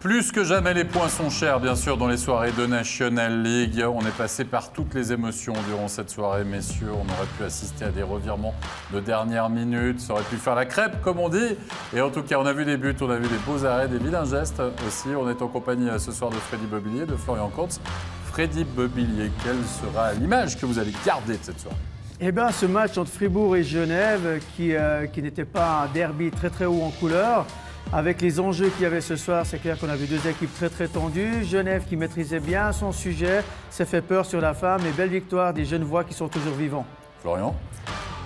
Plus que jamais, les points sont chers, bien sûr, dans les soirées de National League. On est passé par toutes les émotions durant cette soirée, messieurs. On aurait pu assister à des revirements de dernière minute. Ça aurait pu faire la crêpe, comme on dit. Et en tout cas, on a vu des buts, on a vu des beaux arrêts, des vilains gestes aussi. On est en compagnie ce soir de Freddy Bobillier, de Florian Kautz. Freddy Bobillier, quelle sera l'image que vous allez garder de cette soirée? Eh bien, ce match entre Fribourg et Genève, qui n'était pas un derby très haut en couleur, avec les enjeux qu'il y avait ce soir, c'est clair qu'on a vu deux équipes très tendues. Genève qui maîtrisait bien son sujet, s'est fait peur sur la fin, mais belle victoire des Genevois qui sont toujours vivants. Florian?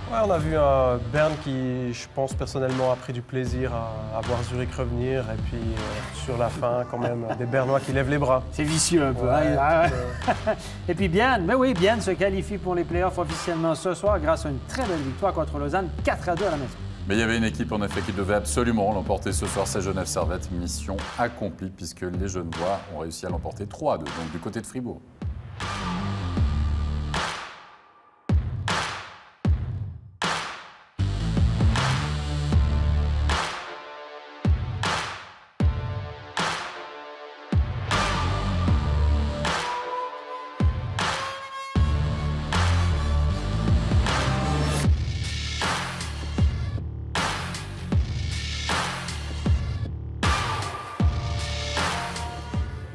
Ouais, on a vu un Berne qui, je pense personnellement, a pris du plaisir à voir Zurich revenir. Et puis sur la fin, quand même, des Bernois qui lèvent les bras. C'est vicieux un peu. Ouais, Et puis Bienne, mais oui, Bienne se qualifie pour les playoffs officiellement ce soir grâce à une très belle victoire contre Lausanne, 4-2 à la maison. Mais il y avait une équipe en effet qui devait absolument l'emporter ce soir, c'est Genève Servette. Mission accomplie puisque les Genevois ont réussi à l'emporter 3-2, donc du côté de Fribourg.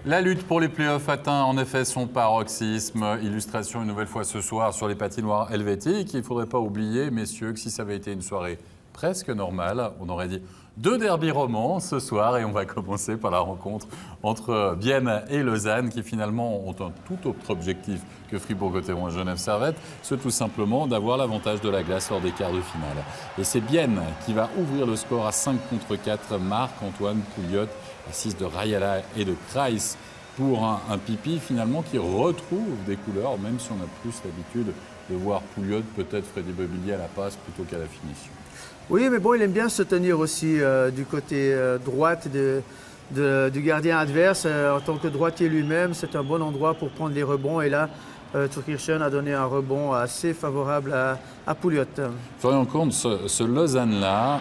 La lutte pour les playoffs atteint en effet son paroxysme. Illustration une nouvelle fois ce soir sur les patinoires helvétiques. Il ne faudrait pas oublier, messieurs, que si ça avait été une soirée presque normale, on aurait dit 2 derbys romans ce soir. Et on va commencer par la rencontre entre Bienne et Lausanne qui finalement ont un tout autre objectif que Fribourg-Gotteron et Genève Servette. C'est tout simplement d'avoir l'avantage de la glace lors des quarts de finale. Et c'est Bienne qui va ouvrir le score à 5-4. Marc-Antoine Pouliot, assist de Rayala et de Kreis pour un Pipi finalement qui retrouve des couleurs, même si on a plus l'habitude de voir Pouliot, peut-être Freddy Bobillier à la passe plutôt qu'à la finition. Oui, mais bon, il aime bien se tenir aussi du côté droite du gardien adverse. En tant que droitier lui-même, c'est un bon endroit pour prendre les rebonds. Et là, Turkirchen a donné un rebond assez favorable à Pouliot. Florian Kautz, ce Lausanne-là,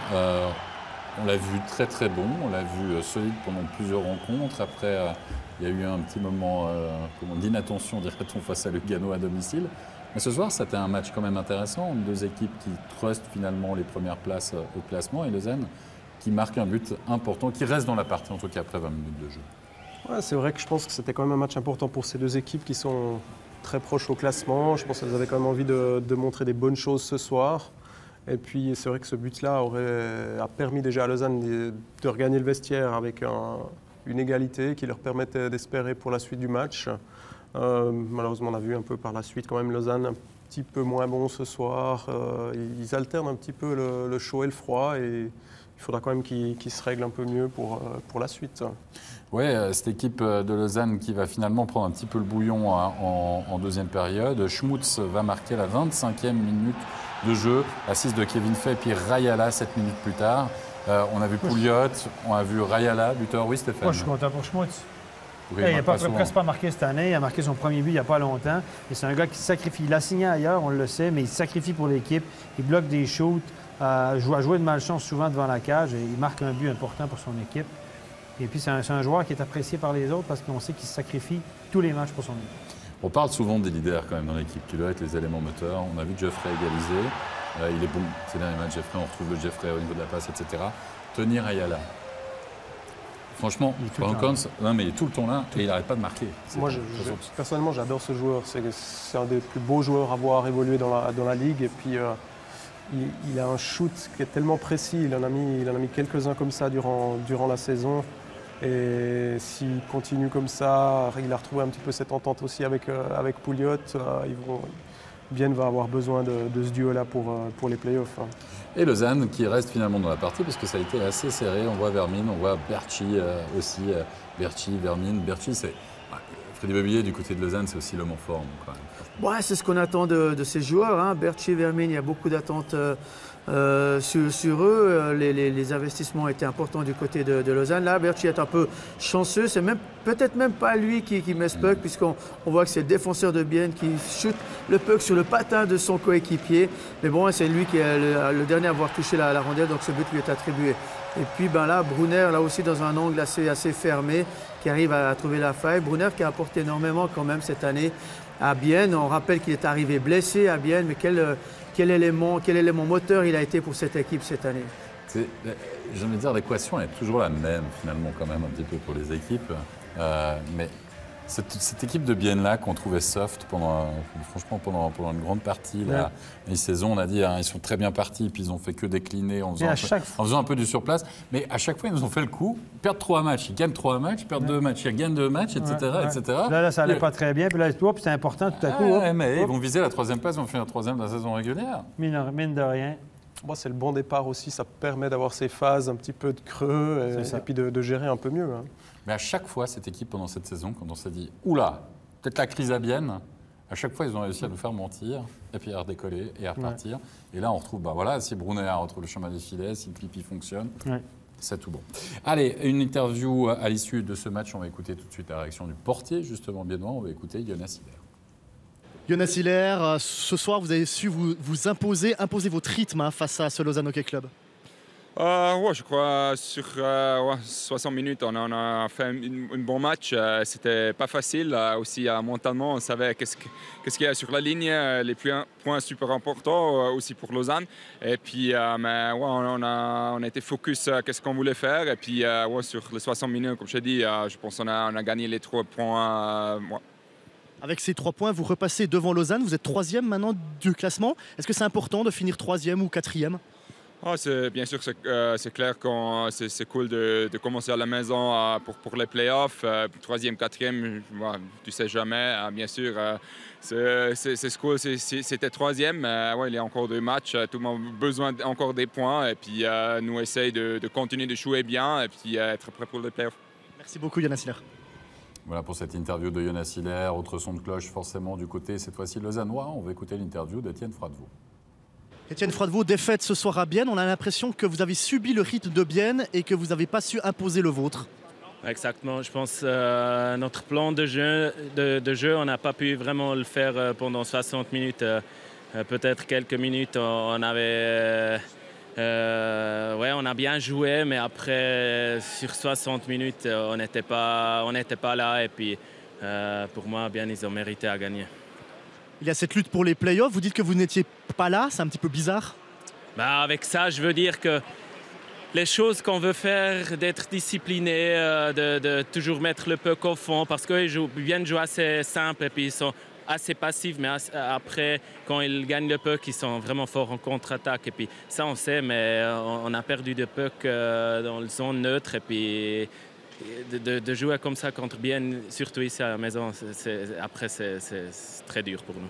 on l'a vu très bon, on l'a vu solide pendant plusieurs rencontres. Après, il y a eu un petit moment d'inattention, dirait-on, face à Lugano à domicile. Mais ce soir, c'était un match quand même intéressant. Deux équipes qui trustent finalement les premières places au classement et Lausanne qui marque un but important, qui reste dans la partie, en tout cas après 20 minutes de jeu. Ouais, c'est vrai que je pense que c'était quand même un match important pour ces deux équipes qui sont très proches au classement. Je pense qu'elles avaient quand même envie de montrer des bonnes choses ce soir. Et puis c'est vrai que ce but-là a permis déjà à Lausanne de regagner le vestiaire avec une égalité qui leur permettait d'espérer pour la suite du match. Malheureusement, on a vu un peu par la suite quand même Lausanne un petit peu moins bon ce soir. Ils alternent un petit peu le chaud et le froid et il faudra quand même qu'ils se règlent un peu mieux pour la suite. Oui, cette équipe de Lausanne qui va finalement prendre un petit peu le bouillon en deuxième période. Schmutz va marquer la 25e minute de jeu, assist de Kevin Fay, puis Rayala 7 minutes plus tard. On a vu Pouliot, on a vu Rayala, buteur. Oui, Stéphane? Moi, je suis content pour Schmutz. Oui, Il n'a presque pas marqué cette année. Il a marqué son premier but il n'y a pas longtemps. Et c'est un gars qui se sacrifie. Il a signé ailleurs, on le sait, mais il se sacrifie pour l'équipe. Il bloque des shoots, a joué de malchance souvent devant la cage et il marque un but important pour son équipe. Et puis, c'est un joueur qui est apprécié par les autres parce qu'on sait qu'il se sacrifie tous les matchs pour son équipe. On parle souvent des leaders quand même dans l'équipe qui doivent être les éléments moteurs. On a vu Jeffrey égaliser. Il est bon ces derniers matchs, Jeffrey. On retrouve le Jeffrey au niveau de la passe, etc. Tenir Ayala. Franchement, non, mais il est tout le temps là et il n'arrête pas de marquer. Moi, personnellement, j'adore ce joueur. C'est un des plus beaux joueurs à voir évoluer dans la ligue. Et puis, il a un shoot qui est tellement précis. Il en a mis quelques-uns comme ça durant la saison. Et s'il continue comme ça, il a retrouvé un petit peu cette entente aussi avec Pouliot. Bienne va avoir besoin de ce duo-là pour les playoffs. Et Lausanne qui reste finalement dans la partie parce que ça a été assez serré. On voit Vermin, on voit Berchi aussi. Berchi, Vermin. Berchi, c'est Freddy Bobillier du côté de Lausanne, c'est aussi l'homme en forme. Ouais, c'est ce qu'on attend de ces joueurs. Berchi, Vermin, il y a beaucoup d'attentes sur eux. Les investissements étaient importants du côté de Lausanne. Là, Berchi est un peu chanceux. C'est peut-être même pas lui qui met ce puck, puisqu'on voit que c'est le défenseur de Bienne qui shoot le puck sur le patin de son coéquipier. Mais bon, c'est lui qui est le dernier à avoir touché la rondelle, donc ce but lui est attribué. Et puis là, Brunner, là aussi dans un angle assez fermé, qui arrive à trouver la faille. Brunner qui a apporté énormément quand même cette année à Bienne. On rappelle qu'il est arrivé blessé à Bienne, mais quel élément moteur il a été pour cette équipe cette année? J'ai envie de dire, l'équation est toujours la même finalement quand même un petit peu pour les équipes. Mais cette équipe de Bienne-là qu'on trouvait soft pendant une grande partie de la saison, on a dit ils sont très bien partis, puis ils ont fait que décliner en faisant un peu du surplace. Mais à chaque fois, ils nous ont fait le coup. Ils perdent 3 matchs, ils gagnent 3 matchs, ils perdent 2 matchs, ils gagnent 2 matchs, etc. etc. Là, ça n'allait pas très bien, puis là, puis c'est important tout à coup. Mais ils vont viser la 3e place, ils vont finir 3e de la saison régulière. Mine de rien. Moi, c'est le bon départ aussi, ça permet d'avoir ces phases un petit peu de creux et puis de gérer un peu mieux. Hein. Mais à chaque fois, cette équipe, pendant cette saison, quand on s'est dit « Oula, peut-être la crise à Bienne », à chaque fois, ils ont réussi à nous faire mentir, et puis à redécoller et à repartir. Et là, on retrouve, si Brunner retrouve le chemin des filets, si le Clippy fonctionne, c'est tout bon. Allez, une interview à l'issue de ce match. On va écouter tout de suite la réaction du portier, justement, biennois. On va écouter Jonas Hiller. Jonas Hiller, ce soir, vous avez su vous imposer votre rythme face à ce Lausanne Hockey Club. Je crois sur 60 minutes, on a fait un bon match. C'était pas facile. Aussi, mentalement, on savait qu'est-ce qu'il y a sur la ligne, les points super importants aussi pour Lausanne. Et puis, on a été focus à ce qu'on voulait faire. Et puis, sur les 60 minutes, comme je t'ai dit, je pense qu'on a gagné les 3 points. Avec ces 3 points, vous repassez devant Lausanne. Vous êtes 3e maintenant du classement. Est-ce que c'est important de finir 3e ou 4e? Bien sûr, c'est clair que c'est cool de commencer à la maison pour les playoffs. 3e, 4e, tu sais jamais. Bien sûr, c'est cool. C'était 3e, mais il y a encore 2 matchs. Tout le monde a besoin encore des points. Et puis, nous essayons de continuer de jouer bien et puis être prêts pour les playoffs. Merci beaucoup, Jonas Hiller. Voilà pour cette interview de Jonas Hiller. Autre son de cloche, forcément, du côté, cette fois-ci, lausannois. On va écouter l'interview d'Étienne Froidevaux. Étienne Froidevaux, défaite ce soir à Bienne. On a l'impression que vous avez subi le rythme de Bienne et que vous n'avez pas su imposer le vôtre. Exactement. Je pense notre plan de jeu, on n'a pas pu vraiment le faire pendant 60 minutes. Peut-être quelques minutes, on avait... on a bien joué, mais après, sur 60 minutes, on n'était pas là. Et puis, pour moi, bien, ils ont mérité à gagner. Il y a cette lutte pour les playoffs. Vous dites que vous n'étiez pas là, c'est un petit peu bizarre. Avec ça, je veux dire que les choses qu'on veut faire, d'être discipliné, de toujours mettre le puck au fond, parce qu'ils viennent jouer assez simple et puis ils sont assez passifs, mais après, quand ils gagnent le puck, ils sont vraiment forts en contre-attaque. Et puis ça, on sait, mais on a perdu de puck dans le zone neutre. Et puis de jouer comme ça contre Bienne, surtout ici à la maison, après, c'est très dur pour nous.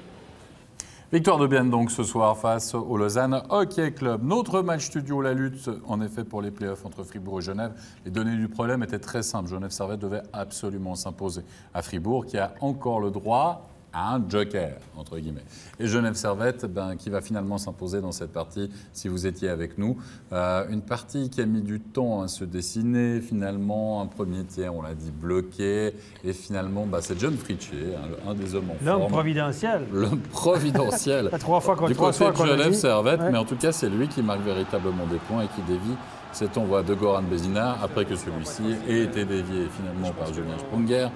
Victoire de Bienne donc ce soir face au Lausanne Hockey Club. Notre match studio, la lutte en effet pour les playoffs entre Fribourg et Genève. Les données du problème étaient très simples. Genève Servette devait absolument s'imposer à Fribourg qui a encore le droit à un joker, entre guillemets. Et Genève Servette, qui va finalement s'imposer dans cette partie, si vous étiez avec nous. Une partie qui a mis du temps à se dessiner, finalement, un premier tiers, on l'a dit, bloqué. Et finalement, c'est John Fritchie, un des hommes en forme. L'homme providentiel. L'homme providentiel. 3 fois contre du 3 côté de Genève Servette, ouais. Mais en tout cas, c'est lui qui marque véritablement des points et qui dévie cet envoi de Goran Bézina, après que celui-ci ait été dévié finalement par Julien Sprunger.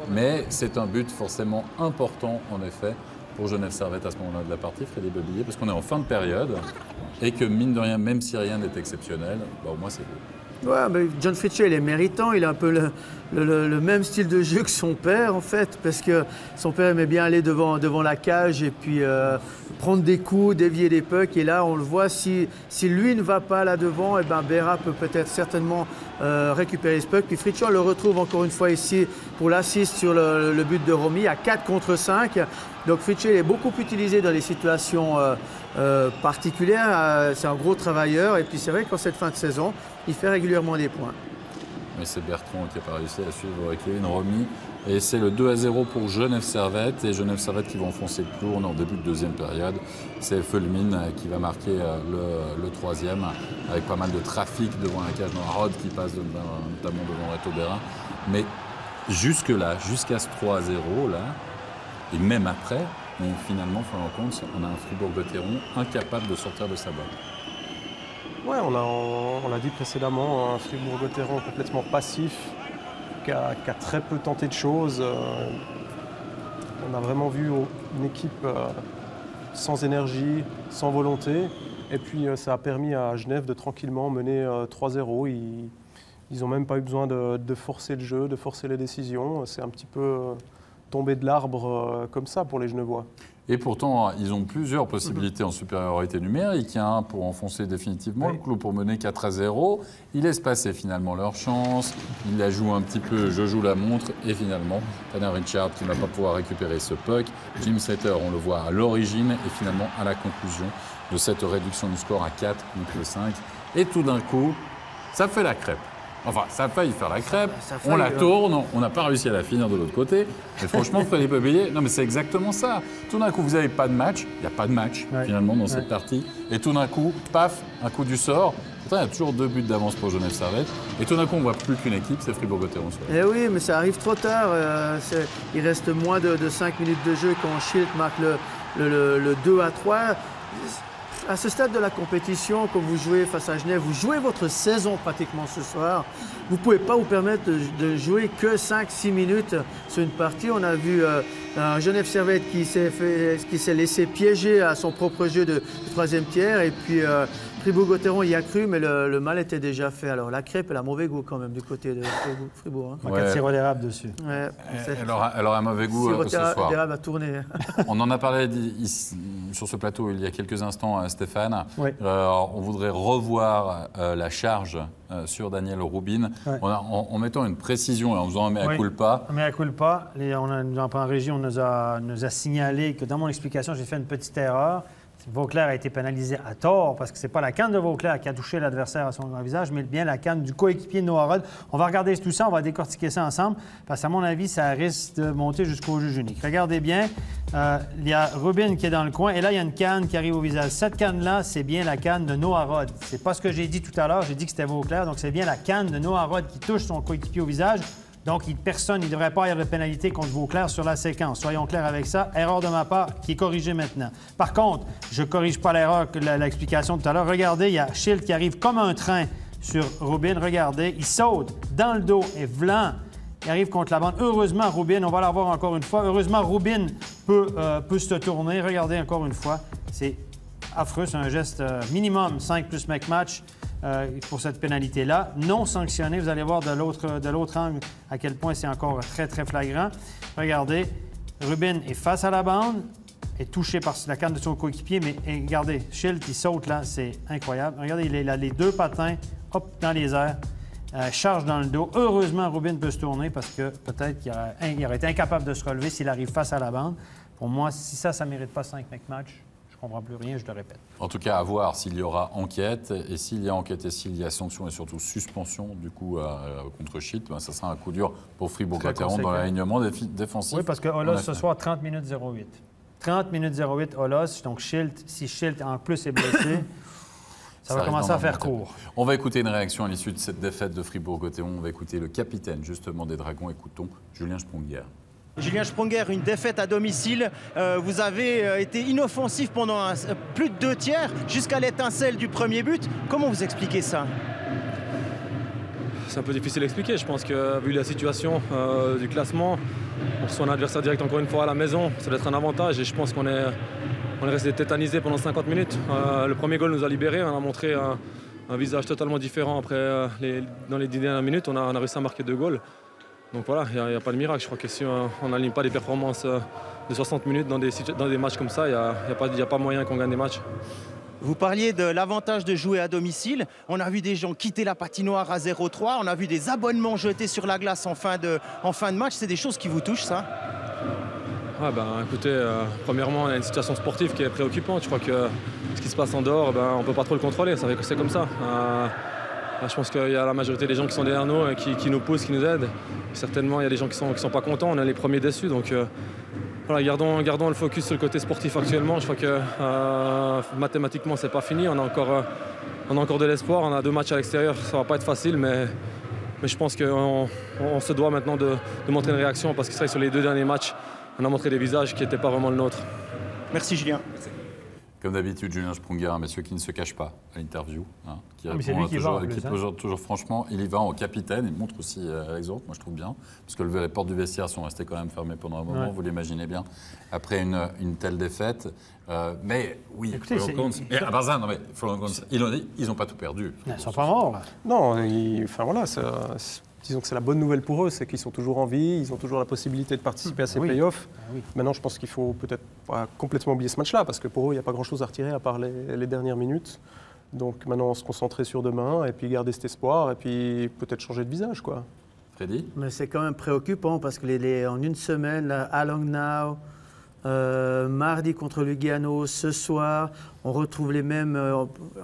Mais c'est un but forcément important, en effet, pour Genève Servette à ce moment-là de la partie, Freddy Bebillier, parce qu'on est en fin de période et que, mine de rien, même si rien n'est exceptionnel, au moins c'est beau. Ouais, mais John Fritchie, il est méritant. Il a un peu le même style de jeu que son père, en fait, parce que son père aimait bien aller devant la cage et puis prendre des coups, dévier des pucks. Et là, on le voit, si lui ne va pas là devant, et Berra peut peut-être certainement récupérer ce puck. Puis Fritchie, on le retrouve encore une fois ici pour l'assist sur le but de Romy à 4 contre 5. Donc Fritchie est beaucoup utilisé dans les situations particulières. C'est un gros travailleur. Et puis c'est vrai qu'en cette fin de saison, il fait régulièrement des points. Mais c'est Bertrand qui n'a pas réussi à suivre Kevin Romy. Et c'est le 2-0 pour Genève Servette. Et Genève Servette qui va enfoncer le clou. On est en début de deuxième période. C'est Fulmin qui va marquer le troisième, avec pas mal de trafic devant la cage Noirod qui passe notamment devant Reto Berrin. Mais jusque-là, jusqu'à ce 3-0, là, et même après, finalement, faut en compte, on a un Fribourg-Gotteron incapable de sortir de sa boîte. Ouais, on l'a dit précédemment, un Fribourg-Gotteron complètement passif, qui a très peu tenté de choses. On a vraiment vu une équipe sans énergie, sans volonté. Et puis ça a permis à Genève de tranquillement mener 3-0. Ils n'ont même pas eu besoin de forcer le jeu, de forcer les décisions. C'est un petit peu tombé de l'arbre comme ça pour les Genevois. Et pourtant, ils ont plusieurs possibilités en supériorité numérique pour enfoncer définitivement le clou, pour mener 4-0. Ils laissent passer finalement leur chance. Ils la jouent un petit peu, je joue la montre. Et finalement, Tanner Richard qui ne va pas pouvoir récupérer ce puck. Jim Slater, on le voit à l'origine et finalement à la conclusion de cette réduction du score à 4 contre 5. Et tout d'un coup, ça fait la crêpe. Enfin, ça a failli faire la crêpe, on la tourne, on n'a pas réussi à la finir de l'autre côté. Mais franchement, Freddy Peublier, non mais c'est exactement ça. Tout d'un coup, vous n'avez pas de match, il n'y a pas de match finalement dans cette partie. Et tout d'un coup, paf, un coup du sort. Pourtant, il y a toujours 2 buts d'avance pour Genève Servette. Et tout d'un coup, on ne voit plus qu'une équipe, c'est Fribourg-Gotteron. Eh oui, mais ça arrive trop tard. Il reste moins de 5 minutes de jeu quand Schild marque le 2-3. À ce stade de la compétition, quand vous jouez face à Genève, vous jouez votre saison pratiquement ce soir. Vous ne pouvez pas vous permettre de jouer que 5-6 minutes sur une partie. On a vu un Genève Servette qui s'est laissé piéger à son propre jeu de troisième tiers. Et puis Fribourg-Gotteron y a cru, mais le mal était déjà fait. Alors la crêpe, elle a mauvais goût quand même du côté de Fribourg. Il y a de sirop d'érable dessus. Ouais, elle aura un mauvais goût ce soir. Sirop d'érable a tourné. On en a parlé ici, sur ce plateau il y a quelques instants, Stéphane. Oui. On voudrait revoir la charge sur Daniel Rubin en mettant une précision et en faisant un mea culpa. Un mea culpa. En régie, on nous a signalé que dans mon explication, j'ai fait une petite erreur. Vauclair a été pénalisé à tort parce que ce n'est pas la canne de Vauclair qui a touché l'adversaire à son visage, mais bien la canne du coéquipier de Noirod. On va regarder tout ça, on va décortiquer ça ensemble parce qu'à mon avis, ça risque de monter jusqu'au juge unique. Regardez bien, il y a Rubin qui est dans le coin et là, il y a une canne qui arrive au visage. Cette canne-là, c'est bien la canne de Noirod. C'est pas ce que j'ai dit tout à l'heure, j'ai dit que c'était Vauclair, donc c'est bien la canne de Noirod qui touche son coéquipier au visage. Donc, personne, il ne devrait pas y avoir de pénalité contre Vauclair sur la séquence. Soyons clairs avec ça. Erreur de ma part qui est corrigée maintenant. Par contre, je ne corrige pas l'erreur, l'explication tout à l'heure. Regardez, il y a Schild qui arrive comme un train sur Rubin. Regardez, il saute dans le dos et Vlan, il arrive contre la bande. Heureusement, Rubin, on va la revoir encore une fois. Heureusement, Rubin peut se tourner. Regardez encore une fois. C'est affreux, c'est un geste minimum 5 plus make match. Pour cette pénalité-là, non sanctionnée. Vous allez voir de l'autre angle à quel point c'est encore très, très flagrant. Regardez, Rubin est face à la bande, est touché par la canne de son coéquipier, mais regardez, Schild qui saute là, c'est incroyable. Regardez, il a les 2 patins, hop, dans les airs, charge dans le dos. Heureusement, Rubin peut se tourner parce que peut-être qu'il aurait été incapable de se relever s'il arrive face à la bande. Pour moi, si ça ne mérite pas 5 match. Je ne comprends plus rien, je le répète. En tout cas, à voir s'il y aura enquête. Et s'il y a enquête et s'il y a sanction et surtout suspension du coup contre Schild, ça sera un coup dur pour Fribourg-Gotteron dans l'alignement défensif. Oui, parce que Holos ce soir, 30 minutes 08. 30 minutes 08, Holos. Donc si Schild en plus est blessé, ça va commencer à faire court. On va écouter une réaction à l'issue de cette défaite de Fribourg-Gotteron. On va écouter le capitaine justement des Dragons. Écoutons Julien Sprunger. Julien Sprunger, une défaite à domicile. Vous avez été inoffensif pendant plus de 2 tiers, jusqu'à l'étincelle du premier but. Comment vous expliquez ça? C'est un peu difficile à expliquer. Je pense que vu la situation du classement, pour son adversaire direct encore une fois à la maison, ça doit être un avantage. Et je pense qu'on est resté tétanisé pendant 50 minutes. Le premier goal nous a libérés. On a montré un visage totalement différent après dans les 10 dernières minutes. On a réussi à marquer 2 goals. Donc voilà, il n'y a pas de miracle. Je crois que si on n'aligne pas des performances de 60 minutes dans des matchs comme ça, il n'y a pas moyen qu'on gagne des matchs. Vous parliez de l'avantage de jouer à domicile. On a vu des gens quitter la patinoire à 0-3. On a vu des abonnements jetés sur la glace en fin de match. C'est des choses qui vous touchent, ça? Écoutez, premièrement, il y a une situation sportive qui est préoccupante. Je crois que ce qui se passe en dehors, on ne peut pas trop le contrôler. C'est comme ça. Je pense qu'il y a la majorité des gens qui sont derrière nous, qui nous poussent, qui nous aident. Certainement, il y a des gens qui sont pas contents, on est les premiers déçus. Donc voilà, gardons le focus sur le côté sportif actuellement. Je crois que mathématiquement, c'est pas fini. On a encore de l'espoir. On a 2 matchs à l'extérieur, ça va pas être facile, mais je pense qu'on se doit maintenant de montrer une réaction parce que c'est vrai que sur les 2 derniers matchs, on a montré des visages qui n'étaient pas vraiment le nôtre. Merci Julien. Comme d'habitude, Julien Sprunger, un monsieur qui ne se cache pas à l'interview, hein, qui c'est lui qui toujours, va en plus, toujours franchement, il y va en capitaine, il montre aussi l'exemple, moi je trouve bien, parce que les portes du vestiaire sont restées quand même fermées pendant un moment, vous l'imaginez bien, après une telle défaite. Mais oui, Florian Kainz, à Barzin, non mais Florian Kainz, ils n'ont pas tout perdu. Ils ne sont pas morts là. Non, enfin voilà, disons que c'est la bonne nouvelle pour eux, c'est qu'ils sont toujours en vie, ils ont toujours la possibilité de participer à ces playoffs. Maintenant, je pense qu'il faut peut-être pas complètement oublier ce match-là, parce que pour eux, il n'y a pas grand-chose à retirer à part les dernières minutes. Donc maintenant, se concentrer sur demain, et puis garder cet espoir, et puis peut-être changer de visage, quoi. Freddy ? Mais c'est quand même préoccupant, parce que en une semaine, là, à Langnau, mardi contre Lugano, ce soir, on retrouve les mêmes,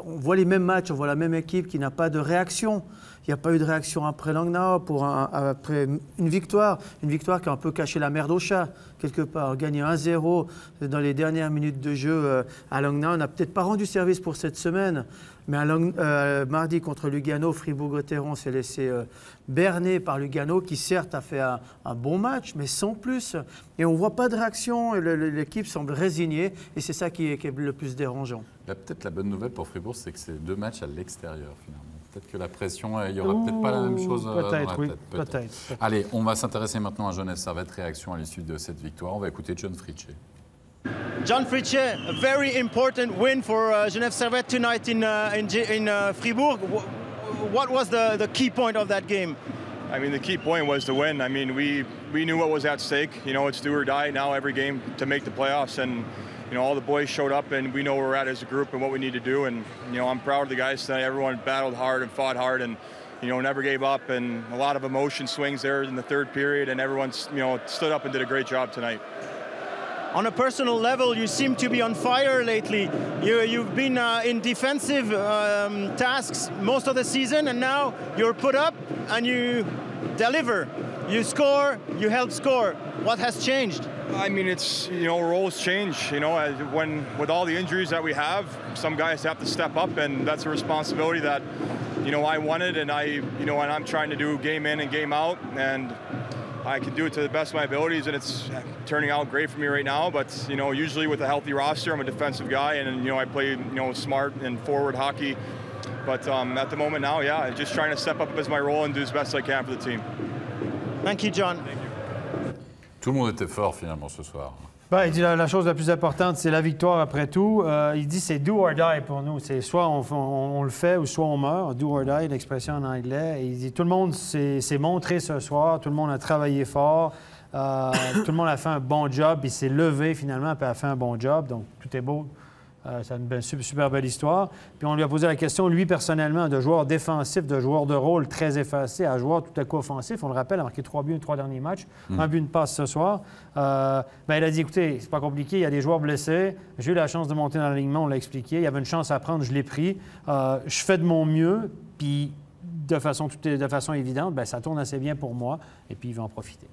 on voit les mêmes matchs, on voit la même équipe qui n'a pas de réaction. Il n'y a pas eu de réaction après Langnau, après une victoire qui a un peu caché la merde au chat, quelque part. Gagner 1-0 dans les dernières minutes de jeu à Langnau, on n'a peut-être pas rendu service pour cette semaine. Mais mardi contre Lugano, Fribourg-Gotteron s'est laissé berner par Lugano, qui certes a fait un bon match, mais sans plus. Et on ne voit pas de réaction, l'équipe semble résignée, et c'est ça qui est le plus dérangeant. Peut-être la bonne nouvelle pour Fribourg, c'est que c'est 2 matchs à l'extérieur, finalement. Peut-être que la pression, il n'y aura peut-être pas la même chose dans la tête. Peut-être. Allez, on va s'intéresser maintenant à Genève Servette, réaction à l'issue de cette victoire. On va écouter John Fritzsche. John Fritzsche, a very important win for Genève Servette tonight in Fribourg. What was the key point of that game? I mean, the key point was to win. I mean, we knew what was at stake. You know, it's do or die now every game to make the playoffs. And, you know, all the boys showed up and we know where we're at as a group and what we need to do. And, you know, I'm proud of the guys tonight. Everyone battled hard and fought hard and, you know, never gave up. And a lot of emotion swings there in the third period. And everyone's, you know, stood up and did a great job tonight. On a personal level, you seem to be on fire lately. You've been in defensive tasks most of the season, and now you're put up and you deliver. You score, you help score. What has changed? I mean, it's, you know, roles change. You know, when with all the injuries that we have, some guys have to step up, and that's a responsibility that, you know, I wanted, and and I'm trying to do game in and game out, and I can do it to the best of my abilities, and it's turning out great for me right now. But, you know, usually with a healthy roster, I'm a defensive guy, and, you know, I play, you know, smart and forward hockey. But at the moment now, yeah, just trying to step up as my role and do as best I can for the team. Thank you, John. Thank you. Tout le monde était fort, finalement, ce soir. Il dit la chose la plus importante, c'est la victoire après tout. Il dit c'est do or die pour nous. C'est soit on le fait ou soit on meurt. Do or die, l'expression en anglais. Et il dit tout le monde s'est montré ce soir, tout le monde a travaillé fort, tout le monde a fait un bon job, il s'est levé finalement et a fait un bon job. Donc tout est beau. C'est une super belle histoire. Puis on lui a posé la question, lui personnellement, de joueur défensif, de joueur de rôle très effacé à joueur tout à coup offensif. On le rappelle, il a marqué 3 buts, 3 derniers matchs. Un but, une passe ce soir. Il a dit, écoutez, c'est pas compliqué, il y a des joueurs blessés. J'ai eu la chance de monter dans l'alignement, on l'a expliqué. Il y avait une chance à prendre, je l'ai pris. Je fais de mon mieux, puis de façon évidente, ça tourne assez bien pour moi. Et puis il va en profiter.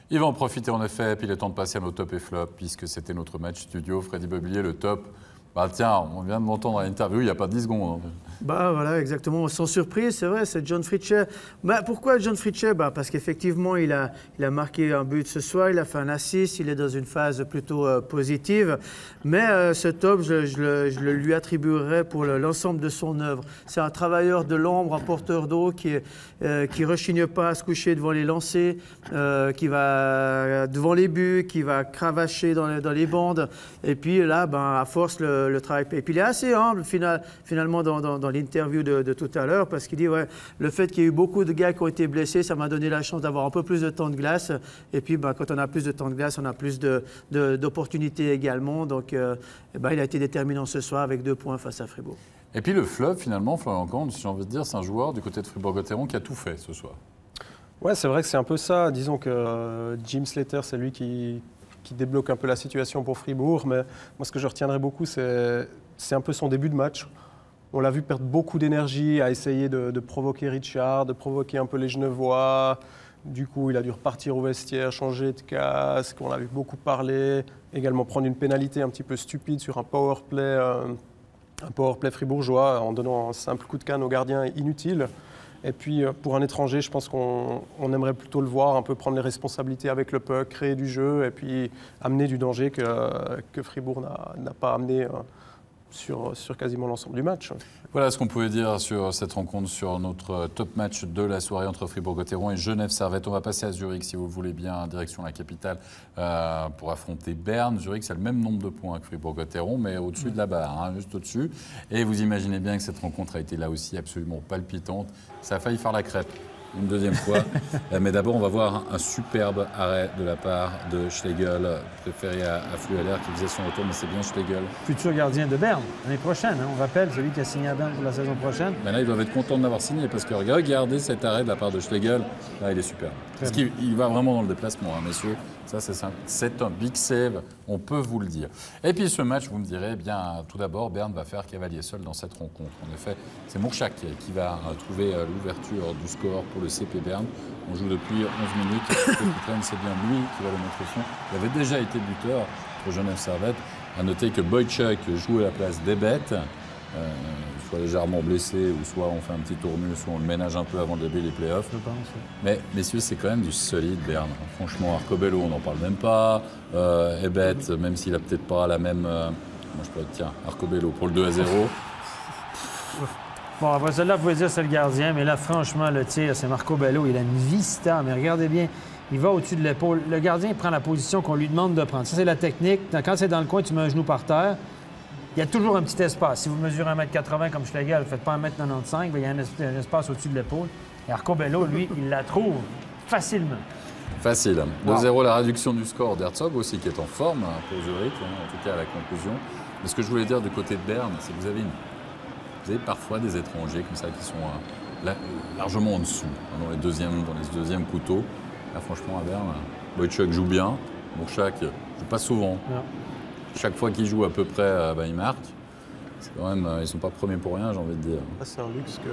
Il va en profiter en effet, puis il est temps de passer à nos top et flop, puisque c'était notre match studio. Freddy Bobillier, le top. Tiens, on vient de m'entendre à l'interview il n'y a pas 10 secondes. Voilà, exactement. Sans surprise, c'est vrai, c'est John Fritzsche. Pourquoi John Fritzsche? Parce qu'effectivement, il a marqué un but ce soir, il a fait un assist, il est dans une phase plutôt positive. Mais ce top, je le lui attribuerais pour l'ensemble de son œuvre. C'est un travailleur de l'ombre, un porteur d'eau qui rechigne pas à se coucher devant les lancers, qui va devant les buts, qui va cravacher dans les bandes. Et puis là, à force, le travail. Et puis il est assez humble finalement dans l'interview de tout à l'heure, parce qu'il dit le fait qu'il y ait eu beaucoup de gars qui ont été blessés, ça m'a donné la chance d'avoir un peu plus de temps de glace. Et puis quand on a plus de temps de glace, on a plus d'opportunités également. Donc il a été déterminant ce soir avec 2 points face à Fribourg. Et puis le flop finalement, Florian Kainz, j'ai envie de dire, c'est un joueur du côté de Fribourg-Gotteron qui a tout fait ce soir. Ouais, c'est vrai que c'est un peu ça. Disons que Jim Slater, c'est lui qui débloque un peu la situation pour Fribourg. Mais moi, ce que je retiendrai beaucoup, c'est un peu son début de match. On l'a vu perdre beaucoup d'énergie à essayer de provoquer Richard, de provoquer un peu les Genevois. Du coup, il a dû repartir au vestiaire, changer de casque. On l'a vu beaucoup parler. Également prendre une pénalité un petit peu stupide sur un powerplay fribourgeois en donnant un simple coup de canne au gardien inutile. Et puis, pour un étranger, je pense qu'on aimerait plutôt le voir un peu prendre les responsabilités avec le puck, créer du jeu et puis amener du danger que Fribourg n'a pas amené sur quasiment l'ensemble du match. Voilà ce qu'on pouvait dire sur cette rencontre, sur notre top match de la soirée entre Fribourg-Gotteron et Genève-Servette. On va passer à Zurich, si vous le voulez bien, direction la capitale, pour affronter Berne. Zurich, c'est le même nombre de points que Fribourg-Gotteron, mais au-dessus de la barre, hein, juste au-dessus. Et vous imaginez bien que cette rencontre a été là aussi absolument palpitante. Ça a failli faire la crêpe une deuxième fois. Mais d'abord, on va voir un superbe arrêt de la part de Schlegel, préféré à Flueller, qui faisait son retour, mais c'est bien Schlegel. Futur gardien de Berne, l'année prochaine. Hein, on rappelle, celui qui a signé à Berne pour la saison prochaine. Ben là, ils doivent être contents de l'avoir signé, parce que regardez cet arrêt de la part de Schlegel. Là, il est super. Parce qu'il va vraiment dans le déplacement, hein, messieurs. Ça, c'est simple. C'est un big save, on peut vous le dire. Et puis ce match, vous me direz, eh bien, tout d'abord, Berne va faire cavalier seul dans cette rencontre. En effet, c'est Mourchak qui va trouver l'ouverture du score pour le CP Berne. On joue depuis 11 minutes. Le capitaine, c'est bien lui qui va le mettre au fond. Il avait déjà été buteur pour Genève-Servette. À noter que Boychuk joue à la place d'Ebet. Soit légèrement blessé, ou soit on fait un petit tournus, soit on le ménage un peu avant le début des playoffs. Je pense, oui. Mais messieurs, c'est quand même du solide, Berne. Franchement, Arcobello, on n'en parle même pas. Ebet, même s'il n'a peut-être pas la même... moi, je peux dire, tiens, Arcobello pour le 2-0. Bon, après celle-là, vous pouvez dire que c'est le gardien, mais là, franchement, le tir, c'est Marco Bello. Il a une vista, mais regardez bien, il va au-dessus de l'épaule. Le gardien prend la position qu'on lui demande de prendre. Ça, c'est la technique. Quand c'est dans le coin, tu mets un genou par terre. Il y a toujours un petit espace. Si vous mesurez 1m80 comme Schlegel, vous ne faites pas 1m95, il y a un espace au-dessus de l'épaule. Et Arcobello, lui, il la trouve facilement. Facile. 2-0, la réduction du score d'Herzog aussi, qui est en forme pour Zurich, en tout cas à la conclusion. Mais ce que je voulais dire du côté de Berne, c'est que vous avez parfois des étrangers comme ça qui sont largement en dessous, dans les deuxièmes couteaux. Là, franchement, à Berne, Boychuk joue bien. Mourchak joue pas souvent. Non. Chaque fois qu'ils jouent à peu près, ils marquent. C'est quand même, ils ne sont pas premiers pour rien, j'ai envie de dire. C'est un luxe que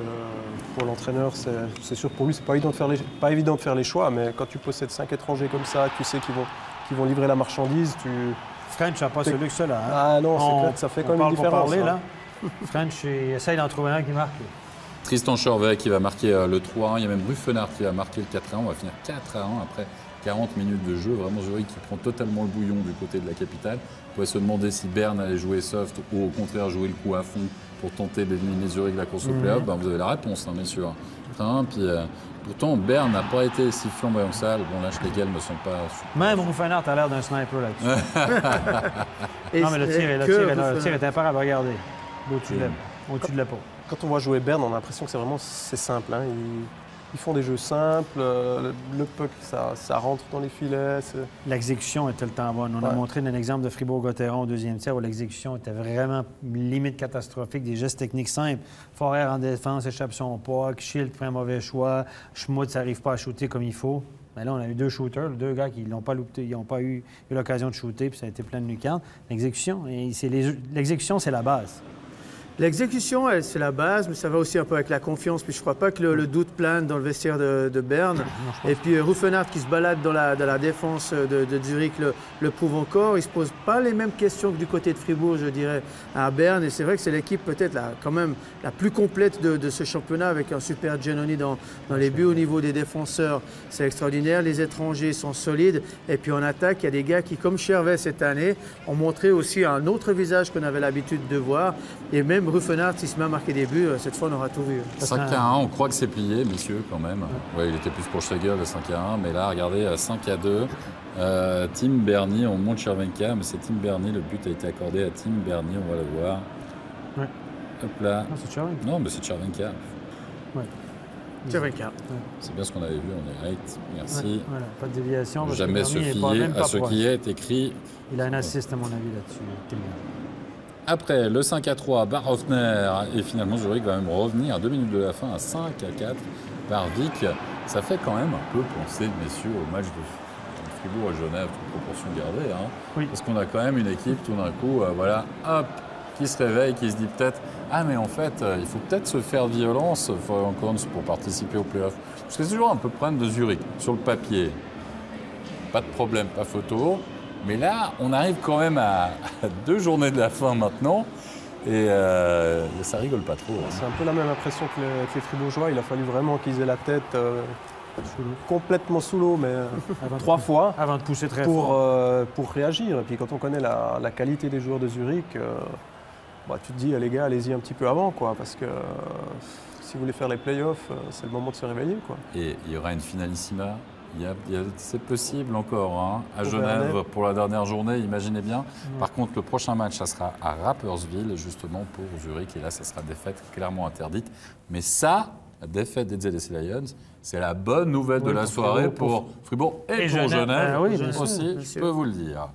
pour l'entraîneur, c'est sûr pour lui, c'est pas évident de faire les choix, mais quand tu possèdes 5 étrangers comme ça, tu sais qu'ils vont livrer la marchandise, French n'a pas ce luxe-là. Hein? Ah non, c'est clair que ça fait quand même une différence. Parler, là. French essaye d'en trouver un qui marque. Tristan Chorvet qui va marquer le 3-1. Il y a même Ruffenard qui va marquer le 4-1. On va finir 4-1 après 40 minutes de jeu. Vraiment Zurich qui prend totalement le bouillon du côté de la capitale. On pourrait se demander si Berne allait jouer soft ou au contraire jouer le coup à fond pour tenter d'éliminer Zurich de la course au play-off. Ben, vous avez la réponse, hein, messieurs. Puis, pourtant, Berne n'a pas été si flamboyant sale. Bon, là, Schlegel ne sont pas... Même Ruffenard a l'air d'un sniper là-dessus. Non, mais le tir est imparable. Regardez. Au-dessus de l'épaule. Quand on voit jouer Berne, on a l'impression que c'est simple. Hein. Ils font des jeux simples, le puck, ça rentre dans les filets. L'exécution est tout le temps bonne. On a montré un exemple de Fribourg-Gotteron au deuxième tiers où l'exécution était vraiment limite catastrophique, des gestes techniques simples. Forer en défense, échappe son puck, Schild fait un mauvais choix, Schmutz n'arrive pas à shooter comme il faut. Mais là, on a eu 2 shooters, 2 gars qui n'ont pas loupé, ils n'ont pas eu l'occasion de shooter, puis ça a été plein de lucarnes. L'exécution, c'est la base. L'exécution, c'est la base, mais ça va aussi un peu avec la confiance. Puis je ne crois pas que le doute plane dans le vestiaire de Berne. Et puis Ruffenard qui se balade dans la défense de Zurich le prouve encore. Il ne se pose pas les mêmes questions que du côté de Fribourg, je dirais, à Berne. Et c'est vrai que c'est l'équipe peut-être quand même la plus complète de ce championnat avec un super Giannoni dans les buts au niveau des défenseurs. C'est extraordinaire. Les étrangers sont solides. Et puis en attaque, il y a des gars qui, comme Chervet cette année, ont montré aussi un autre visage qu'on avait l'habitude de voir. Et même Ruffenard, s'il se met à marquer des buts, cette fois, on aura tout vu. 5-1, on croit que c'est plié, messieurs, quand même. Ouais, il était plus pour Schlegel, le 5-1, mais là, regardez, 5-2. Tim Bernier, on monte Chervenka, mais c'est Tim Bernier, le but a été accordé à Tim Bernier, on va le voir. Ouais. Hop là. Non, c'est Chervenka. Non, mais c'est Chervenka. Ouais. Chervenka. Ouais. C'est bien ce qu'on avait vu, on est right. Merci. Ouais, voilà, pas de déviation. Jamais se fier à ce qui est écrit. Il a un assist, à mon avis, là-dessus. Après le 5-3, Barhoffner, et finalement Zurich va même revenir à 2 minutes de la fin à 5-4 par Vic. Ça fait quand même un peu penser, messieurs, au match de Fribourg à Genève, toute proportion gardée. Hein, oui. Parce qu'on a quand même une équipe, tout d'un coup, voilà, hop, qui se réveille, qui se dit peut-être « Ah, mais en fait, il faut peut-être se faire violence pour participer au play-off. » Parce que c'est toujours un peu le problème de Zurich. Sur le papier, pas de problème, pas photo. Mais là, on arrive quand même à 2 journées de la fin maintenant. Et ça rigole pas trop. C'est un peu la même impression que les Fribourgeois. Il a fallu vraiment qu'ils aient la tête complètement sous l'eau, mais 3 fois avant de pousser très fort pour réagir. Et puis quand on connaît la qualité des joueurs de Zurich, tu te dis les gars, allez-y un petit peu avant, quoi, parce que si vous voulez faire les playoffs, c'est le moment de se réveiller, quoi. Et il y aura une finalissima. C'est possible encore hein, à Genève pour la dernière journée, imaginez bien. Par contre, le prochain match, ça sera à Rapperswil, justement pour Zurich. Et là, ça sera défaite clairement interdite. Mais ça, la défaite des ZSC Lions, c'est la bonne nouvelle de la soirée pour Fribourg et pour Genève aussi, je peux vous le dire.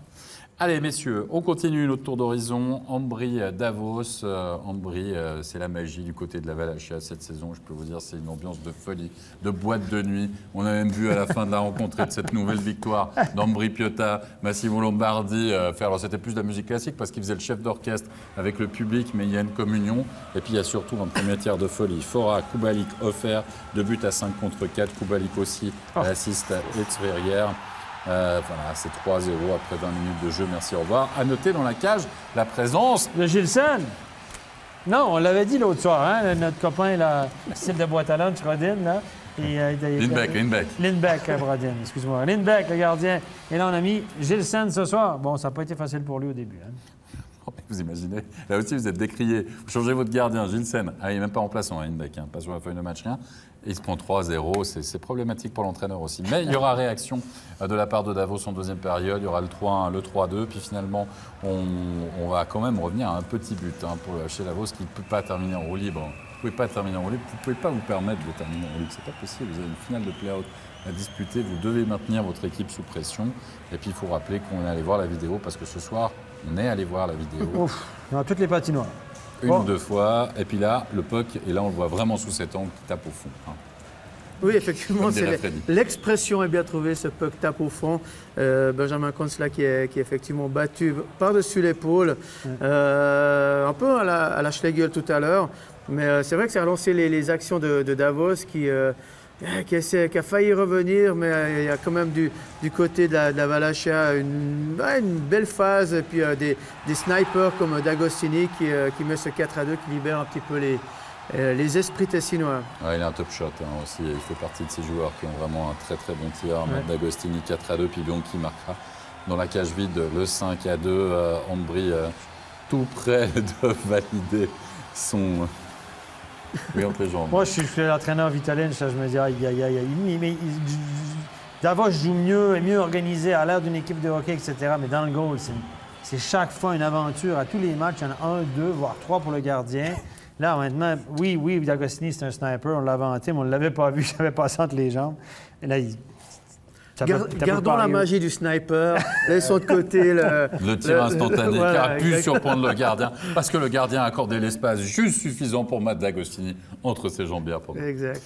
Allez, messieurs, on continue notre tour d'horizon. Ambry, Davos. Ambry, c'est la magie du côté de la Valachia cette saison. Je peux vous dire, c'est une ambiance de folie, de boîte de nuit. On a même vu à la fin de la rencontre et de cette nouvelle victoire d'Ambry Piotta, Massimo Lombardi faire. Alors, c'était plus de la musique classique parce qu'il faisait le chef d'orchestre avec le public, mais il y a une communion. Et puis, il y a surtout un premier tiers de folie. Fora, Kubalik offert, 2 buts à 5 contre 4. Kubalik aussi, assiste et Tsverrière. Voilà, c'est 3-0 après 20 minutes de jeu. Merci, au revoir. À noter dans la cage la présence de Gilson. Non, on l'avait dit l'autre soir, hein, notre copain, là, style de boîte à lunch, Rodin, là. Lindbeck, Rodin, excuse-moi. Lindbeck, le gardien. Et là, on a mis Gilson ce soir. Bon, ça n'a pas été facile pour lui au début. Hein. Vous imaginez, là aussi vous êtes décrié. Vous changez votre gardien, Gilsen. Il n'est même pas remplaçant, Lindbeck, pas sur la feuille de match, rien. Et il se prend 3-0, c'est problématique pour l'entraîneur aussi. Mais il y aura réaction de la part de Davos en deuxième période. Il y aura le 3-1, le 3-2. Puis finalement, on va quand même revenir à un petit but pour chez Davos qui ne peut pas terminer en roue libre. Vous ne pouvez pas terminer en roue libre, vous ne pouvez pas vous permettre de terminer en roue libre. Ce n'est pas possible. Vous avez une finale de play-out à disputer. Vous devez maintenir votre équipe sous pression. Et puis il faut rappeler qu'on est allé voir la vidéo parce que ce soir, on est allé voir la vidéo. Ouf, dans toutes les patinoires. Une ou 2 fois, et puis là, le puck, et là on le voit vraiment sous cet angle qui tape au fond. Oui, effectivement, l'expression est bien trouvée, ce puck tape au fond. Benjamin Consuela qui est effectivement battu par-dessus l'épaule, un peu à la Schlegel tout à l'heure. Mais c'est vrai que ça a relancé les actions de Davos qui a failli revenir, mais il y a quand même du côté de la Valachia une belle phase. Et puis des snipers comme D'Agostini qui met ce 4-2, qui libère un petit peu les esprits tessinois. Ouais, il a un top shot aussi. Il fait partie de ces joueurs qui ont vraiment un très très bon tir. D'Agostini 4-2, puis Lyon qui marquera dans la cage vide le 5-2. Ambry tout près de valider son... Oui, entre les jambes. Moi, je suis l'entraîneur Vitaline, je me dis, mais Davos joue mieux, est mieux organisé, à l'air d'une équipe de hockey, etc. Mais dans le goal, c'est chaque fois une aventure. À tous les matchs, il y en a 1, 2, voire 3 pour le gardien. Là, maintenant, oui, D'Agostini, c'est un sniper, on l'a vanté, mais on ne l'avait pas vu, j'avais passé entre les jambes. Et là, gardons la magie du sniper, laissons de côté le tir instantané qui a pu surprendre le gardien, parce que le gardien a accordé l'espace juste suffisant pour mettre D'Agostini entre ses jambières. Exact.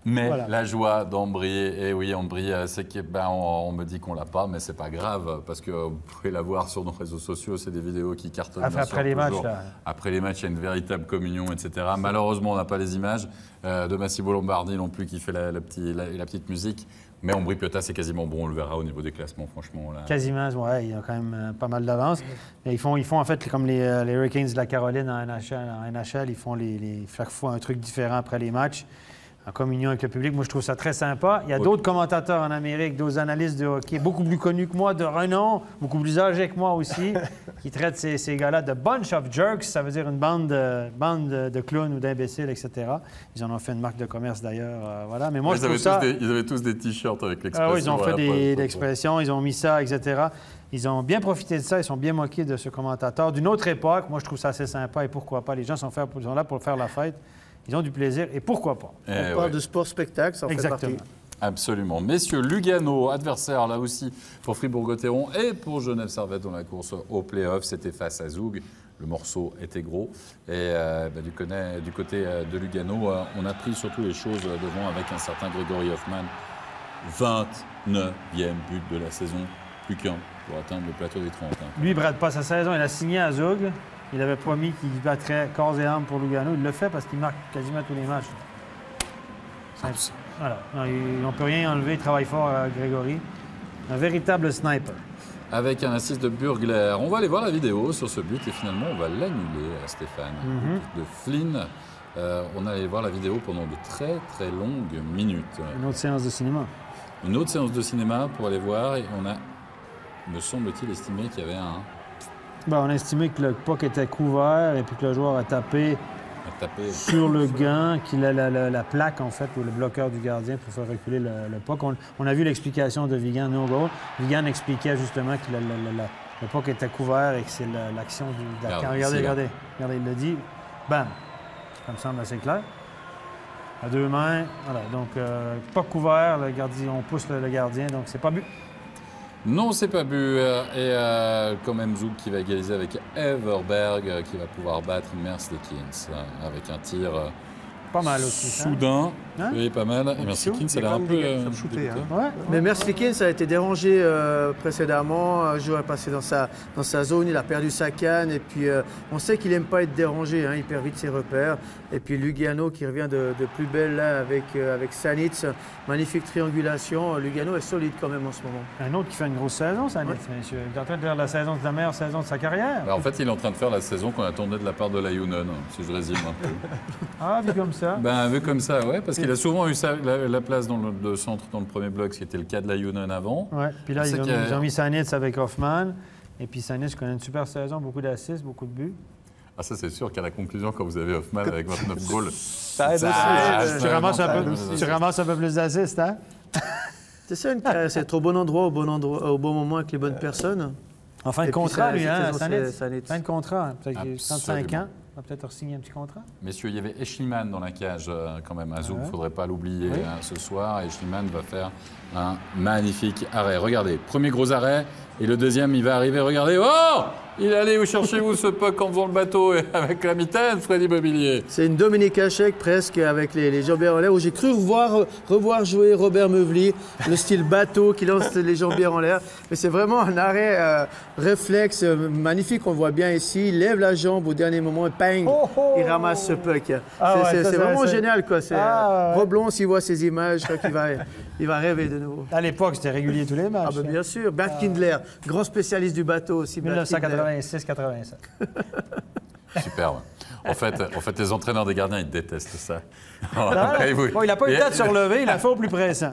Mais la joie d'Ambry, et oui, Ambry, c'est on me dit qu'on l'a pas, mais c'est pas grave, parce que vous pouvez la voir sur nos réseaux sociaux, c'est des vidéos qui cartonnent. Après les matchs, là. Après les matchs, il y a une véritable communion, etc. Malheureusement, on n'a pas les images de Massimo Lombardi non plus qui fait la petite musique. Mais Ambry Piotta, c'est quasiment bon, on le verra au niveau des classements, franchement. Là. Quasiment, ouais, il y a quand même pas mal d'avance. Ils font en fait comme les Hurricanes de la Caroline en NHL, ils font chaque fois un truc différent après les matchs, en communion avec le public. Moi, je trouve ça très sympa. Il y a d'autres commentateurs en Amérique, d'autres analystes de hockey, beaucoup plus connus que moi, de renom, beaucoup plus âgés que moi aussi, qui traitent ces gars-là de bunch of jerks, ça veut dire une bande de clowns ou d'imbéciles, etc. Ils en ont fait une marque de commerce d'ailleurs. Voilà. Mais moi, je trouve ça... Ils avaient tous des t-shirts avec l'expression. Oui, ils ont fait des expressions, ils ont mis ça, etc. Ils ont bien profité de ça, ils sont bien moqués de ce commentateur. D'une autre époque, moi, je trouve ça assez sympa et pourquoi pas. Les gens sont là pour faire la fête. Ils ont du plaisir et pourquoi pas. On parle de sport-spectacle, ça en fait partie. Absolument. Messieurs, Lugano, adversaire là aussi pour Fribourg-Gotteron et pour Genève Servette dans la course au play-off. C'était face à Zug. Le morceau était gros. Et du côté de Lugano, on a pris surtout les choses devant avec un certain Grégory Hoffman. 29e but de la saison. Plus qu'un pour atteindre le plateau des 30. Lui, il ne brade pas sa saison. Il a signé à Zug. Il avait promis qu'il battrait corps et âme pour Lugano. Il le fait parce qu'il marque quasiment tous les matchs. Voilà. Non, ils n'ont peut rien enlever. Il travaille fort à Grégory. Un véritable sniper. Avec un assist de Burgler. On va aller voir la vidéo sur ce but et finalement, on va l'annuler, Stéphane. De Flynn. On allait voir la vidéo pendant de très, très longues minutes. Une autre séance de cinéma. Une autre séance de cinéma pour aller voir et on a, me semble-t-il, estimé qu'il y avait un... On a estimé que le puck était couvert et puis que le joueur a tapé sur le gant, qu'il a la plaque, en fait, ou le bloqueur du gardien pour faire reculer le puck. On a vu l'explication de Vigan no goal. Vigan expliquait justement que le puck était couvert et que c'est l'action du gardien. Regardez, il l'a dit. Bam! Ça me semble assez clair. À 2 mains, voilà. Donc, pas couvert, le gardien, on pousse le gardien, donc c'est pas but. Non, c'est pas but. Et quand même Zug qui va égaliser avec Everberg qui va pouvoir battre Merzlikins avec un tir pas mal aussi, soudain. Hein? Oui, pas mal. Et Merzlikins, ça a l'air un peu shooté. Mais Merzlikins a été dérangé précédemment. Le joueur est passé dans sa zone, il a perdu sa canne. Et puis, on sait qu'il n'aime pas être dérangé. Il perd vite ses repères. Et puis, Lugano qui revient de plus belle là avec Sanitz. Magnifique triangulation. Lugano est solide quand même en ce moment. Un autre qui fait une grosse saison, Sanitz, monsieur. Il est en train de faire la meilleure saison de sa carrière. En fait, il est en train de faire la saison qu'on attendait de la part de Laihonen, si je résume un peu. Ah, vu comme ça. Vu comme ça, ouais, parce qu'il a souvent eu la place dans le centre dans le premier bloc, ce qui était le cas de Laihonen avant. Oui, puis là, ils ont mis Sanitz avec Hoffman. Et puis Sanitz connaît une super saison, beaucoup d'assists, beaucoup de buts. Ah, ça, c'est sûr qu'à la conclusion, quand vous avez Hoffman avec 29 goals, ça aide aussi. Tu ramasses un peu plus d'assists, hein? C'est ça, c'est être au bon endroit, au bon moment avec les bonnes personnes. En fin de contrat, lui, hein, Sanitz. Fin de contrat, peut-être qu'il a 35 ans. On va peut-être signer un petit contrat. Messieurs, il y avait Eschliman dans la cage quand même à Zug, il ne faudrait pas l'oublier ce soir. Eschliman va faire un magnifique arrêt. Regardez, premier gros arrêt et le deuxième, il va arriver. Regardez, oh! Il allait où cherchez-vous ce puck en faisant le bateau et avec la mitaine, Freddy Mobilier? C'est une Dominique Hachek presque avec les jambières en l'air où j'ai cru revoir jouer Robert Meuvely, le style bateau qui lance les jambières en l'air. Mais c'est vraiment un arrêt réflexe magnifique, on le voit bien ici. Il lève la jambe au dernier moment et bang, il ramasse ce puck. C'est vraiment génial, quoi. Roblon, s'il voit ces images, il va rêver de nouveau. À l'époque, c'était régulier tous les matchs. Ah ben, bien sûr. Bert Kindler, grand spécialiste du bateau aussi. 1986-87. Superbe. En fait, les entraîneurs des gardiens, ils détestent ça. Il n'a pas eu le temps de se relever, il a fait au plus pressant.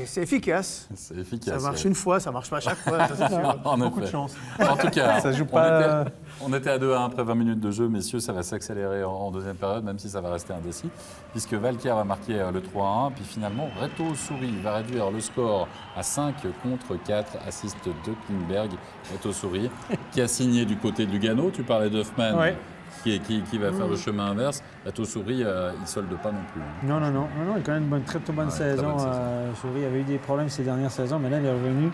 C'est efficace. C'est efficace. Ça marche une fois, ça ne marche pas à chaque fois. Beaucoup de chance. En tout cas, ça joue pas... on était à 2-1 après 20 minutes de jeu. Messieurs, ça va s'accélérer en deuxième période, même si ça va rester indécis, puisque Valkier va marquer le 3-1. Puis finalement, Reto Souris va réduire le score à 5 contre 4. Assist de Klingberg. Reto Souris, qui a signé du côté de Lugano. Tu parlais d'Hoffman. Ouais. Qui va faire le chemin inverse. La Souris, il ne solde pas non plus. Non, il connaît une très bonne saison. Souris avait eu des problèmes ces dernières saisons, mais là, il est revenu.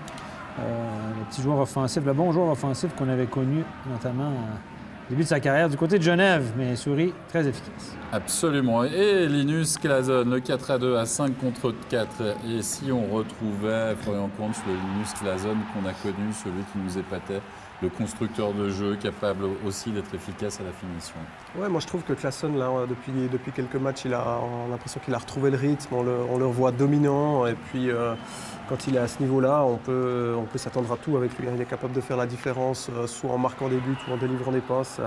Le petit joueur offensif, le bon joueur offensif qu'on avait connu, notamment au début de sa carrière du côté de Genève, mais Souris, très efficace. Absolument. Et Linus Klasen, le 4-2 à 5 contre 4. Et si on retrouvait Florian Kunz, le Linus Klasen qu'on a connu, celui qui nous épatait, le constructeur de jeu, capable aussi d'être efficace à la finition. Ouais, moi je trouve que Klassen, là, depuis quelques matchs, on a l'impression qu'il a retrouvé le rythme, on le revoit dominant, et puis quand il est à ce niveau-là, on peut s'attendre à tout avec lui. Il est capable de faire la différence, soit en marquant des buts ou en délivrant des passes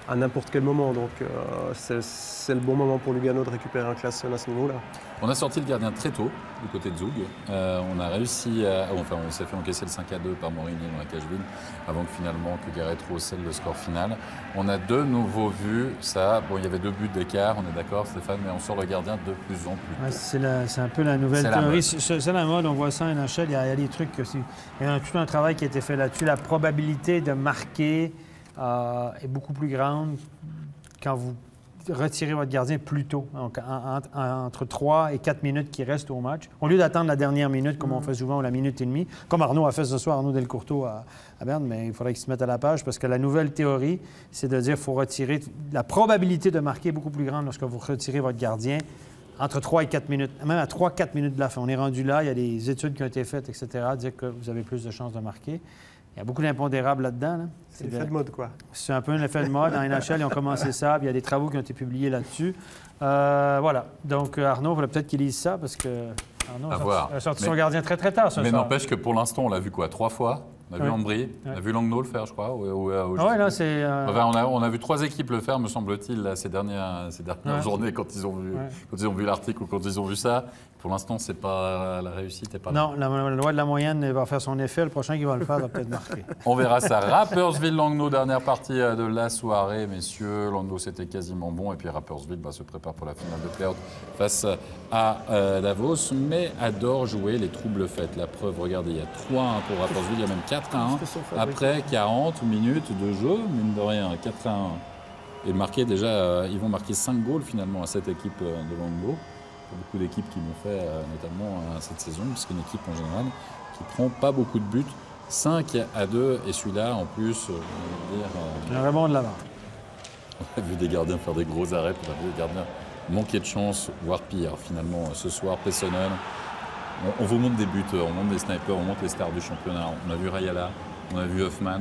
à n'importe quel moment. Donc c'est le bon moment pour Lugano de récupérer un Klassen à ce niveau-là. On a sorti le gardien très tôt du côté de Zug. On a réussi on s'est fait encaisser le 5-2 par Morini dans la cage vide avant que finalement Gareth Rowe scelle le score final. On a de nouveau vu ça. Bon, il y avait 2 buts d'écart, on est d'accord Stéphane, mais on sort le gardien de plus en plus tôt. C'est un peu la nouvelle théorie. C'est la mode, on voit ça en NHL. Il y a des trucs, il y a tout un travail qui a été fait là-dessus. La probabilité de marquer est beaucoup plus grande quand vous retirez votre gardien plus tôt, donc entre 3 et 4 minutes qui restent au match, au lieu d'attendre la dernière minute, comme on fait souvent, ou la minute et demie, comme Arnaud a fait ce soir, Arnaud Delcourteau à Berne, mais il faudrait qu'il se mette à la page, parce que la nouvelle théorie, c'est de dire qu'il faut retirer... La probabilité de marquer est beaucoup plus grande lorsque vous retirez votre gardien entre 3 et 4 minutes, même à 3-4 minutes de la fin. On est rendu là, il y a des études qui ont été faites, etc., dire que vous avez plus de chances de marquer. Il y a beaucoup d'impondérables là-dedans. Là. C'est l'effet de mode, quoi. C'est un peu un effet de mode. En NHL, ils ont commencé ça, puis il y a des travaux qui ont été publiés là-dessus. Voilà. Donc, Arnaud, il faudrait peut-être qu'il lise ça, parce que Arnaud a sorti son gardien très, très tard ce soir. Mais n'empêche que pour l'instant, on l'a vu quoi, 3 fois. On a vu Ambry, on a vu Langnau le faire, je crois. Oui, là, c'est... Enfin, on a vu 3 équipes le faire, me semble-t-il, ces dernières journées, quand ils ont vu l'article ou quand ils ont vu ça. Pour l'instant, c'est pas la réussite n'est pas là. Non, la loi de la moyenne va faire son effet. Le prochain qui va le faire va peut-être marquer. On verra ça. Rapperswil-Langnau, dernière partie de la soirée, messieurs. Langnau, c'était quasiment bon. Et puis Rapperswil se prépare pour la finale de play-out face à Davos, mais adore jouer les troubles faits. La preuve, regardez, il y a 3-1 pour Rapperswil, il y a même 4-1 après 40 minutes de jeu, mine de rien, 4-1. Et marquer déjà, ils vont marquer 5 goals finalement à cette équipe de Langnau. Beaucoup d'équipes qui l'ont fait, notamment cette saison, parce qu'une équipe en général qui prend pas beaucoup de buts. 5-2, et celui-là, en plus, un rebond de l'avant. On a vu des gardiens faire des gros arrêts, on a vu des gardiens manquer de chance, voire pire. Finalement, ce soir, Pessonen, on vous montre des buts, on montre des snipers, on montre les stars du championnat. On a vu Rayala, on a vu Hoffman.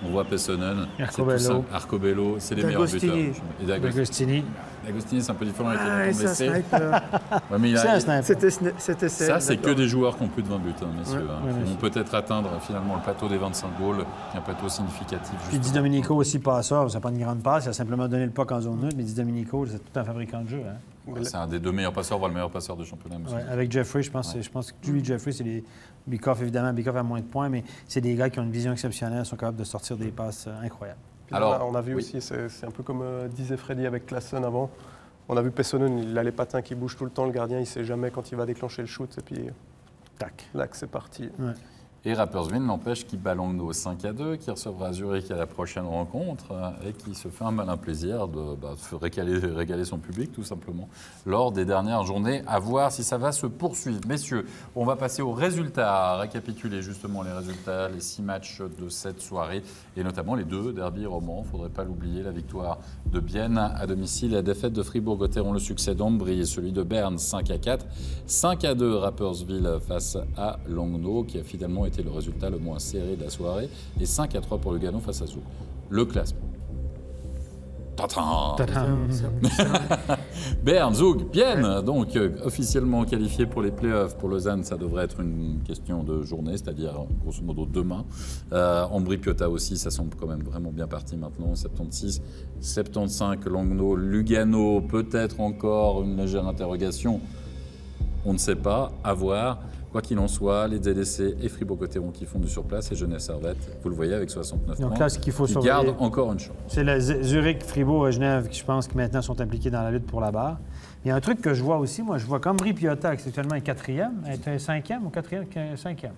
On voit Pessonen, Arcobello, c'est les meilleurs buteurs. Et D'Agostini. D'Agostini, c'est un peu différent, il était blessé. C'est un sniper. C'était ça, c'est que des joueurs qui ont plus de 20 buts, messieurs. Qui vont peut-être atteindre finalement le plateau des 25 goals, qui est un plateau significatif. Puis Di Domenico aussi passeur, ça n'a pas une grande passe, il a simplement donné le puck en zone neutre, mais Di Domenico, c'est tout un fabricant de jeu. C'est un des 2 meilleurs passeurs, voire le meilleur passeur du championnat. Avec Jeffrey, je pense que Julie Jeffrey, c'est des... Bikoff, évidemment, Bikoff a moins de points, mais c'est des gars qui ont une vision exceptionnelle, sont capables de sortir des passes incroyables. Alors, on a vu aussi, c'est un peu comme disait Freddy avec Claesson avant, on a vu Pessonen, il a les patins qui bougent tout le temps, le gardien, il ne sait jamais quand il va déclencher le shoot, et puis tac, là, c'est parti. Ouais. Et Rapperswil n'empêche qu'il bat Langnau 5-2, qui recevra Zurich à la prochaine rencontre et qui se fait un malin plaisir de régaler son public, tout simplement, lors des dernières journées. À voir si ça va se poursuivre. Messieurs, on va passer aux résultats, à récapituler justement les résultats, les 6 matchs de cette soirée, et notamment les 2 derbies romans. Il ne faudrait pas l'oublier, la victoire de Bienne à domicile, la défaite de Fribourg-Gotteron, le succès d'Ambry et celui de Berne 5-4. 5-2 Rapperswil face à Langnau, qui a finalement été le résultat le moins serré de la soirée, et 5-3 pour Lugano face à Zug. Le classement. Berne, Zug, Bienne, donc officiellement qualifié pour les playoffs. Pour Lausanne, ça devrait être une question de journée, c'est-à-dire grosso modo demain. Ambry-Piotta aussi, ça semble quand même vraiment bien parti maintenant. 76, 75, Langnau, Lugano, peut-être encore une légère interrogation. On ne sait pas, à voir. Quoi qu'il en soit, les DDC et Fribourg-Gotteron qui font du surplace et Genève Servette, vous le voyez avec 69 donc points, là, ce qu'il faut surveiller, gardent encore une chance. C'est Zurich, Fribourg et Genève qui, je pense, qui maintenant sont impliqués dans la lutte pour la barre. Il y a un truc que je vois aussi, moi, je vois qu'Ambry-Piotta, qui actuellement est 4e, est 5e ou 4e, 5e.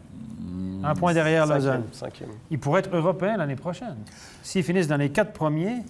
Un point derrière Lausanne. 5e. Il pourrait être européen l'année prochaine. S'ils finissent dans les 4 premiers,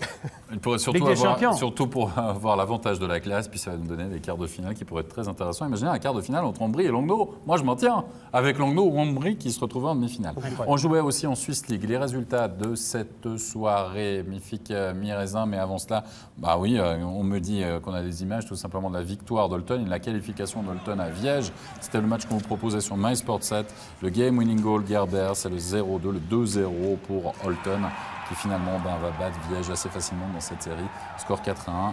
il pourrait surtout pour avoir l'avantage de la classe, puis ça va nous donner des quarts de finale qui pourraient être très intéressants. Imaginez un quart de finale entre Ambry et Langnau. Moi, je m'en tiens, avec Langnau ou Ambry qui se retrouvaient en demi-finale. On jouait aussi en Swiss League. Les résultats de cette soirée, Mifik mi-raisin, mais avant cela, bah oui, on me dit qu'on a des images tout simplement de la victoire d'Holton et de la qualification d'Holton à Viège. C'était le match qu'on vous proposait sur MySports7. Le game winning goal Gerber, c'est le 0-2, le 2-0 pour Holton, qui finalement va battre Viège assez facilement dans cette série. Score 4-1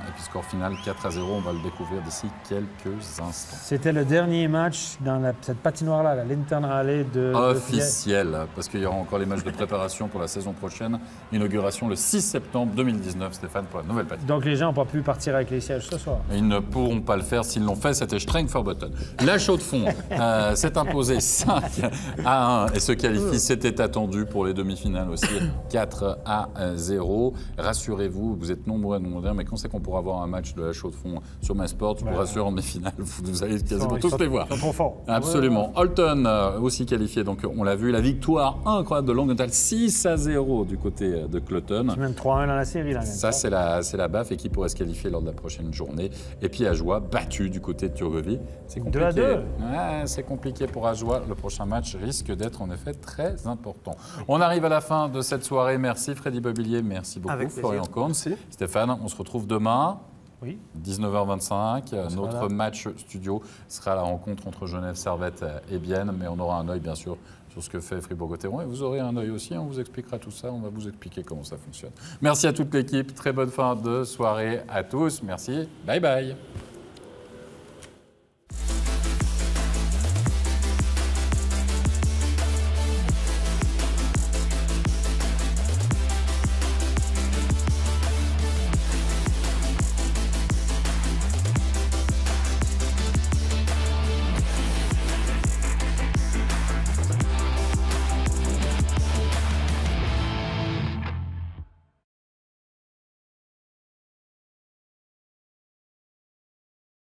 et puis score final 4-0. On va le découvrir d'ici quelques instants. C'était le dernier match dans cette patinoire-là, la Lintern Alley de officiel, parce qu'il y aura encore les matchs de préparation pour la saison prochaine. Inauguration le 6 septembre 2019, Stéphane, pour la nouvelle patinoire. Donc les gens n'ont pas pu partir avec les sièges ce soir. Ils ne pourront pas le faire. S'ils l'ont fait, c'était Streng Forbotten. La Chaux-de-Fonds s'est imposée 5-1 et se qualifie. C'était attendu pour les demi-finales aussi. 4-0. Rassurez-vous, vous êtes nombreux à nous demander, mais quand c'est qu'on pourra avoir un match de la Chaux-de-Fonds sur MySports, je vous rassure, en demi-finale, vous allez quasiment tous les voir. Ils sont trop forts. Absolument. Holton aussi qualifié, donc on l'a vu, la victoire incroyable de Langenthal, 6-0 du côté de Cloton. C'est même 3-1 dans la série là. Ça, c'est la baffe et qui pourrait se qualifier lors de la prochaine journée. Et puis Ajoie, battu du côté de Turgovie. C'est compliqué. 2-2. Ouais, c'est compliqué pour Ajoie. Le prochain match risque d'être en effet très important. On arrive à la fin de cette soirée. Merci Freddy Bobillier, merci beaucoup Florian Korn. Stéphane, on se retrouve demain. Oui. 19h25, notre match studio sera la rencontre entre Genève, Servette et Bienne, mais on aura un œil bien sûr sur ce que fait Fribourg-Gotteron et vous aurez un œil aussi, on vous expliquera tout ça, on va vous expliquer comment ça fonctionne. Merci à toute l'équipe, très bonne fin de soirée à tous, merci, bye bye.